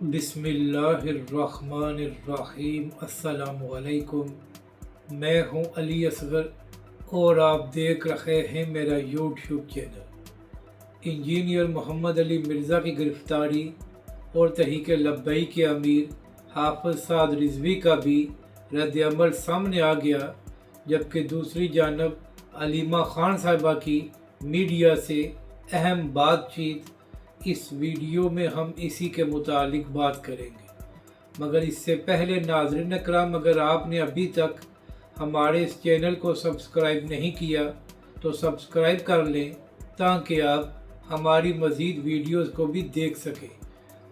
बिस्मिल्लाहिर्रहमानिर्रहीम। अस्सलामुअलैकुम। मैं हूं अली असगर और आप देख रहे हैं मेरा YouTube channel. Engineer Mohammad Ali Mirza की गिरफ़्तारी और तहरीक लब्बैक के अमीर हाफ़िज़ साद रिज़वी का भी रद्द-ए-अमल सामने आ गया, जबकि दूसरी जानब अलीमा ख़ान साहिबा की मीडिया से अहम बातचीत। इस वीडियो में हम इसी के मुतालिक बात करेंगे, मगर इससे पहले नाज़रीन अकराम, अगर आपने अभी तक हमारे इस चैनल को सब्सक्राइब नहीं किया तो सब्सक्राइब कर लें ताकि आप हमारी मज़ीद वीडियोस को भी देख सकें।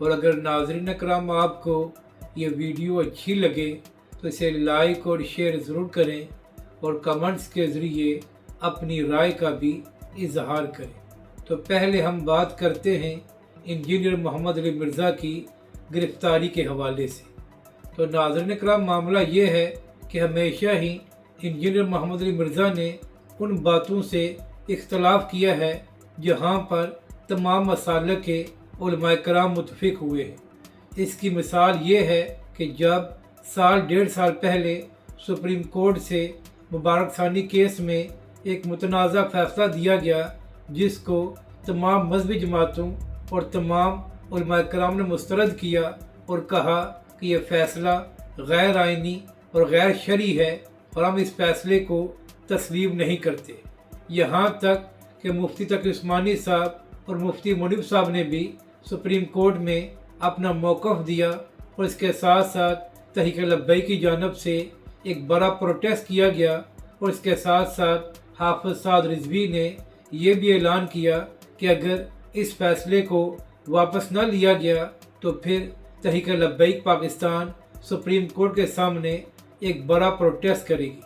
और अगर नाज़रीन अकराम आपको ये वीडियो अच्छी लगे तो इसे लाइक और शेयर ज़रूर करें और कमेंट्स के ज़रिए अपनी राय का भी इजहार करें। तो पहले हम बात करते हैं इंजीनियर मोहम्मद अली मिर्ज़ा की गिरफ़्तारी के हवाले से। तो नाज़रीन इकराम, मामला ये है कि हमेशा ही इंजीनियर मोहम्मद अली मिर्ज़ा ने उन बातों से इख्तलाफ किया है जहाँ पर तमाम मसालक के उलमाए कराम मुत्तफ़िक़ हुए हैं। इसकी मिसाल ये है कि जब साल डेढ़ साल पहले सुप्रीम कोर्ट से मुबारक सानी केस में एक मुतनाज़ा फ़ैसला दिया गया, जिसको तमाम मजहबी जमातों और तमाम उलमाए कराम ने मुस्तरद किया और कहा कि यह फ़ैसला गैर आइनी और गैर शरई है और हम इस फ़ैसले को तस्लीम नहीं करते। यहाँ तक कि मुफ्ती तकी उस्मानी साहब और मुफ्ती मुनीब साहब ने भी सुप्रीम कोर्ट में अपना मौक़िफ़ दिया और इसके साथ साथ तहरीक लब्बैक की जानब से एक बड़ा प्रोटेस्ट किया गया। और इसके साथ साथ हाफ़िज़ साद रिज़वी ने यह भी ऐलान किया कि अगर इस फ़ैसले को वापस न लिया गया तो फिर तहरीक लब्बैक पाकिस्तान सुप्रीम कोर्ट के सामने एक बड़ा प्रोटेस्ट करेगी।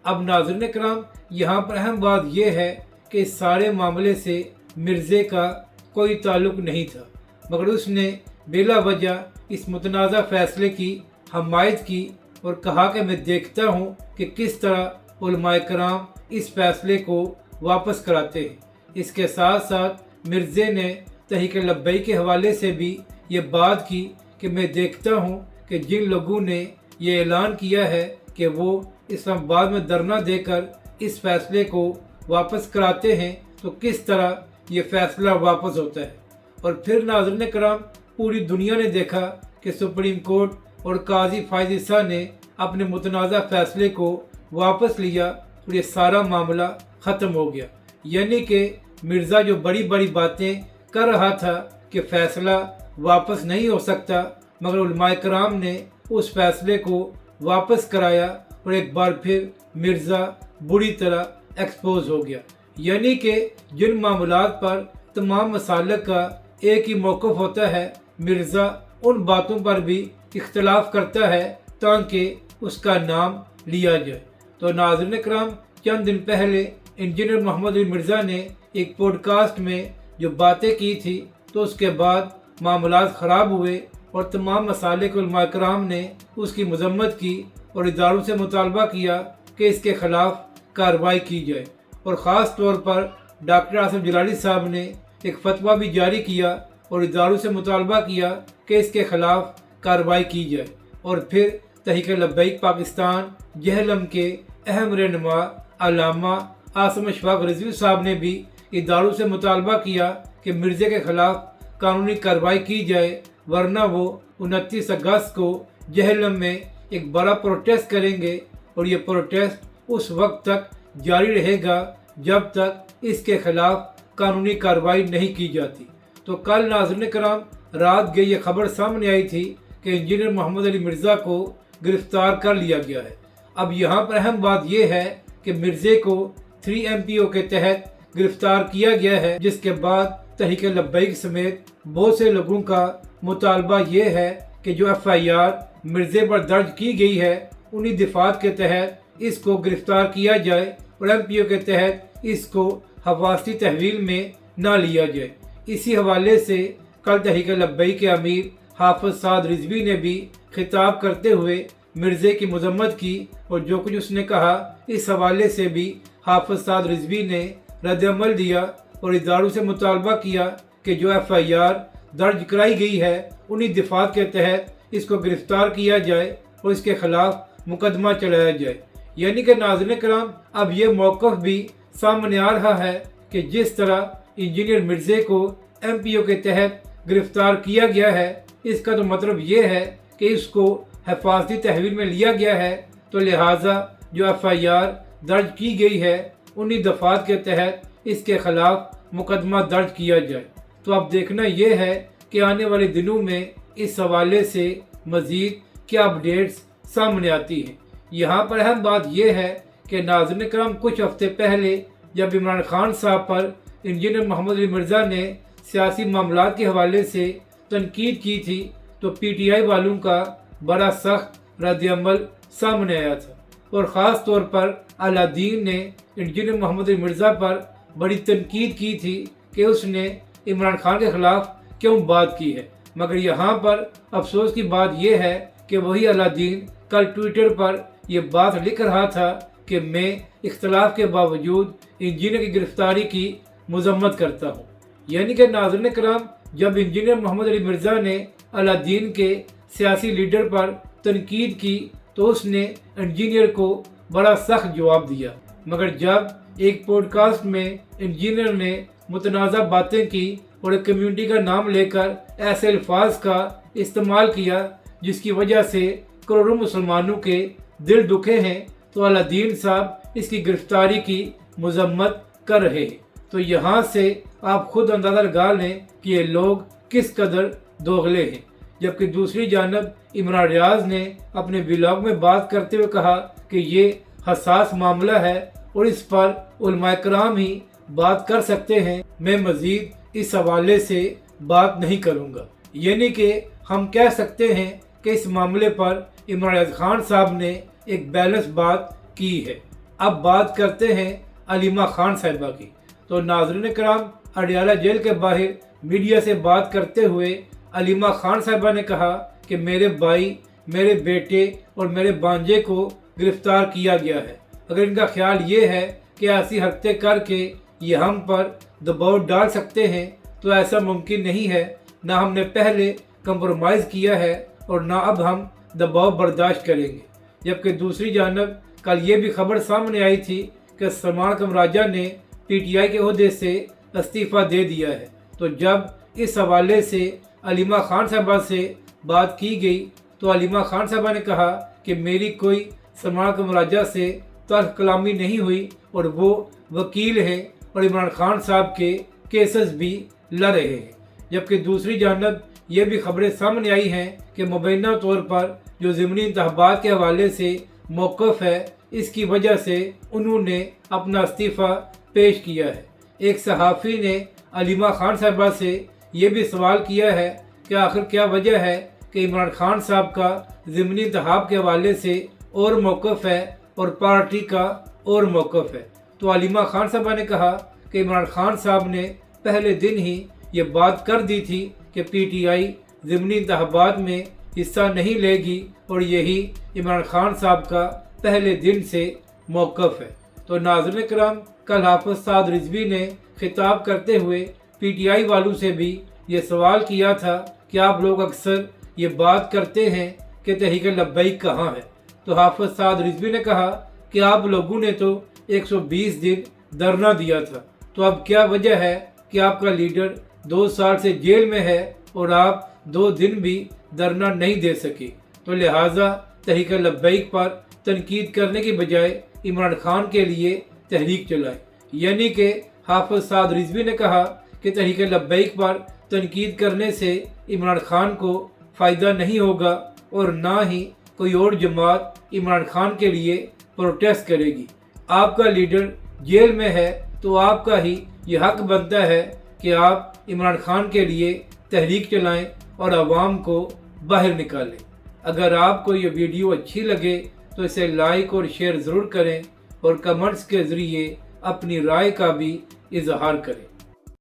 अब नाज़रीन इकराम, यहाँ पर अहम बात यह है कि इस सारे मामले से मिर्ज़े का कोई ताल्लुक़ नहीं था, मगर उसने बिला वजह इस मुतनाज़ा फ़ैसले की हमायत की और कहा कि मैं देखता हूँ कि किस तरह उलमाए कराम इस फ़ैसले को वापस कराते हैं। इसके साथ साथ मिर्ज़े ने तहरीक लब्बैक के हवाले से भी ये बात की कि मैं देखता हूँ कि जिन लोगों ने ये ऐलान किया है कि वो इस्लामाबाद में धरना देकर इस फ़ैसले को वापस कराते हैं, तो किस तरह ये फ़ैसला वापस होता है। और फिर नाज़रीन कराम, पूरी दुनिया ने देखा कि सुप्रीम कोर्ट और काजी फ़ाइज़ ईसा ने अपने मुतनाज़ा फ़ैसले को वापस लिया और ये सारा मामला ख़त्म हो गया। यानी कि मिर्ज़ा जो बड़ी बड़ी बातें कर रहा था कि फ़ैसला वापस नहीं हो सकता, मगर उलमाए कराम ने उस फ़ैसले को वापस कराया और एक बार फिर मिर्ज़ा बुरी तरह एक्सपोज हो गया। यानी कि जिन मामलात पर तमाम मसालक का एक ही मौक़िफ़ होता है, मिर्ज़ा उन बातों पर भी इख्तलाफ करता है ताकि उसका नाम लिया जाए। तो नाज़रीन इकराम, चंद दिन पहले इंजीनियर मोहम्मद अली मिर्ज़ा ने एक पॉडकास्ट में जो बातें की थी, तो उसके बाद मामलात ख़राब हुए और तमाम मसाले के उलमाए कराम ने उसकी मज़म्मत की और इदारों से मुतालबा किया कि इसके ख़िलाफ़ कार्रवाई की जाए। और ख़ास तौर पर डॉक्टर आसिफ जलाली साहब ने एक फ़तवा भी जारी किया और इदारों से मुतालबा किया कि इसके ख़िलाफ़ कार्रवाई की जाए। और फिर तहरीक लब्बैक पाकिस्तान जहलम के अहम रहनुमा अल्लामा आसिम अशफाक रिज़वी साहब ने भी इदारों से मुतालबा किया कि मिर्ज़े के ख़िलाफ़ कानूनी कार्रवाई की जाए, वरना वो 29 अगस्त को जहलम में एक बड़ा प्रोटेस्ट करेंगे और ये प्रोटेस्ट उस वक्त तक जारी रहेगा जब तक इसके ख़िलाफ़ कानूनी कार्रवाई नहीं की जाती। तो कल नाज़रीन कराम, रात गई ये खबर सामने आई थी कि इंजीनियर मोहम्मद अली मिर्ज़ा को गिरफ़्तार कर लिया गया है। अब यहाँ पर अहम बात यह है कि मिर्ज़े को 3 MPO के तहत गिरफ़्तार किया गया है, जिसके बाद तहरीक लब्बैक समेत बहुत से लोगों का मुतालबा ये है कि जो FIR मिर्ज़े पर दर्ज की गई है, उन्हीं दिफ़ात के तहत इसको गिरफ़्तार किया जाए और MPO के तहत इसको हवासी तहवील में ना लिया जाए। इसी हवाले से कल तहरीक लब्बैक के अमीर हाफ़िज़ साद रिज़वी ने भी खिताब करते हुए मिर्ज़े की मज़म्मत की और जो कुछ उसने कहा, इस हवाले से भी हाफ़िज़ साद रिज़वी ने रद्द-ए-अमल दिया और इदारों से मुतालबा किया कि जो FIR दर्ज कराई गई है उन्हीं दफात के तहत इसको गिरफ्तार किया जाए और इसके खिलाफ मुकदमा चलाया जाए। यानी कि नाज़रीन कराम, अब ये मौक़िफ़ भी सामने आ रहा है कि जिस तरह इंजीनियर मिर्ज़े को MPO के तहत गिरफ्तार किया गया है, इसका तो मतलब ये है कि इसको हिफाजती तहवील में लिया गया है, तो लिहाजा जो FIR दर्ज की गई है उन्हीं दफात के तहत इसके खिलाफ मुकदमा दर्ज किया जाए। तो अब देखना यह है कि आने वाले दिनों में इस हवाले से मज़ीद क्या अपडेट्स सामने आती हैं। यहाँ पर अहम बात यह है कि नाज़रीन करम, कुछ हफ्ते पहले जब इमरान खान साहब पर इंजीनियर मोहम्मद अली मिर्ज़ा ने सियासी मामलात के हवाले से तनकीद की थी, तो PTI वालों का बड़ा सख्त रद्द-ए-अमल सामने आया था और ख़ास तौर पर अलादीन ने इंजीनियर मोहम्मद अली मिर्ज़ा पर बड़ी तनकीद की थी कि उसने इमरान खान के ख़िलाफ़ क्यों बात की है। मगर यहाँ पर अफसोस की बात यह है कि वही अलादीन कल ट्विटर पर यह बात लिख रहा था कि मैं इख्तलाफ के बावजूद इंजीनियर की गिरफ्तारी की मजम्मत करता हूँ। यानी कि नाज़रीन कराम, जब इंजीनियर मोहम्मद अली मिर्ज़ा ने अलादीन के सियासी लीडर पर तनकीद की तो उसने इंजीनियर को बड़ा सख्त जवाब दिया। मगर जब एक पॉडकास्ट में इंजीनियर ने मुतनाज़ा बातें की और एक कम्युनिटी का नाम लेकर ऐसे अल्फाज का इस्तेमाल किया जिसकी वजह से करोड़ों मुसलमानों के दिल दुखे हैं, तो अलादीन साहब इसकी गिरफ्तारी की मजम्मत कर रहे हैं। तो यहाँ से आप खुद अंदाज़ा लगा लें कि ये लोग किस कदर दोगले हैं। जबकि दूसरी जानब इमरान रियाज ने अपने व्लॉग में बात करते हुए कहा कि ये हसास मामला है और इस पर उलमाए कराम ही बात कर सकते हैं, मैं मज़ीद इस हवाले से बात नहीं करूँगा। यानी कि हम कह सकते हैं कि इस मामले पर इमरान रियाज खान साहब ने एक बैलेंस बात की है। अब बात करते हैं अलीमा खान साहिबा की। तो नाज़रीन कराम, अडियाला जेल के बाहर मीडिया से बात करते हुए अलीमा खान साहिबा ने कहा कि मेरे भाई, मेरे बेटे और मेरे भांजे को गिरफ्तार किया गया है। अगर इनका ख्याल ये है कि ऐसी हरकतें करके ये हम पर दबाव डाल सकते हैं तो ऐसा मुमकिन नहीं है। ना हमने पहले कंप्रोमाइज़ किया है और ना अब हम दबाव बर्दाश्त करेंगे। जबकि दूसरी जानब कल ये भी खबर सामने आई थी कि सलमान कमराजा ने PTI के ओहदे से इस्तीफ़ा दे दिया है। तो जब इस हवाले से अलीमा खान साहबा से बात की गई तो अलीमा खान साहबा ने कहा कि मेरी कोई सलमान कमराजा से तल्ख कलामी नहीं हुई और वो वकील हैं और इमरान खान साहब के केसेस भी लड़ रहे हैं। जबकि दूसरी जानब ये भी खबरें सामने आई हैं कि मुबैना तौर पर जो ज़िमनी इंतखाबात के हवाले से मौक़िफ़ है, इसकी वजह से उन्होंने अपना इस्तीफ़ा पेश किया है। एक सहाफ़ी ने अलीमा खान साहबा से ये भी सवाल किया है कि आखिर क्या वजह है कि इमरान खान साहब का ज़िमनी इंतखाब के हवाले से और मौक़िफ़ है और पार्टी का और मौक़िफ़ है। तो अलीमा खान साहबा ने कहा कि इमरान खान साहब ने पहले दिन ही ये बात कर दी थी कि PTI ज़िमनी इंतखाबात में हिस्सा नहीं लेगी और यही इमरान खान साहब का पहले दिन से मौक़िफ़ है। तो नाज़रीन कराम, कल हाफ़िज़ साद रिज़वी ने खिताब करते हुए PTI वालों से भी ये सवाल किया था कि आप लोग अक्सर ये बात करते हैं कि तहरीक लब्बैक कहाँ है। तो हाफ़िज़ साद रिज़वी ने कहा कि आप लोगों ने तो 120 दिन धरना दिया था, तो अब क्या वजह है कि आपका लीडर 2 साल से जेल में है और आप 2 दिन भी धरना नहीं दे सके। तो लिहाजा तहरीक लब्बैक पर तनकीद करने की बजाय इमरान खान के लिए तहरीक चलाएं। यानी कि हाफ़िज़ साद रिज़वी ने कहा कि तहरीक लब्बैक पर तनकीद करने से इमरान खान को फ़ायदा नहीं होगा और ना ही कोई और जमात इमरान खान के लिए प्रोटेस्ट करेगी। आपका लीडर जेल में है तो आपका ही ये हक बनता है कि आप इमरान खान के लिए तहरीक चलाएं और आवाम को बाहर निकालें। अगर आपको ये वीडियो अच्छी लगे तो इसे लाइक और शेयर ज़रूर करें और कमेंट्स के ज़रिए अपनी राय का भी इजहार करें।